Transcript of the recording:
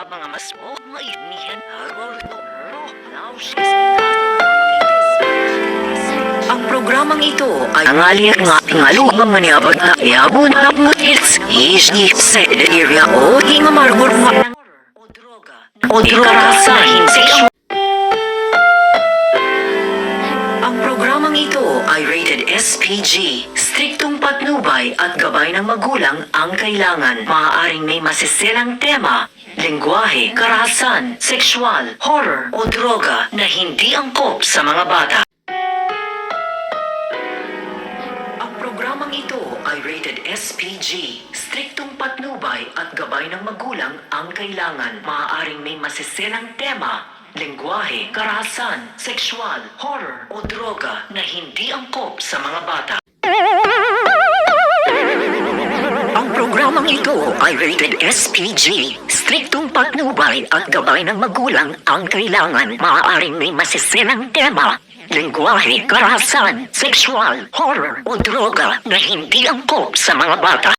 mga mas mainihan. Ang programang ito ay ngalir nga tingalugang maniyabag na iabon na mga hits. Isni sa area o hingamargor mga o droga sa hinseksyon. Ang programang ito ay rated SPG. Striktong patnubay at gabay ng magulang ang kailangan. Maaaring may masisilang tema, lengguwahe, karahasan, sexual, horror o droga na hindi angkop sa mga bata. Ang programang ito ay rated SPG. Striktong patnubay at gabay ng magulang ang kailangan. Maaaring may masisilang tema, lengguwahe, karahasan, sexual, horror o droga na hindi angkop sa mga bata. Ang programang ito ay rated SPG. Striktong patnubay at gabay ng magulang ang kailangan. Maaaring may masisilang tema, lengguwahe, karahasan, sexual, horror o droga na hindi angkop sa mga bata.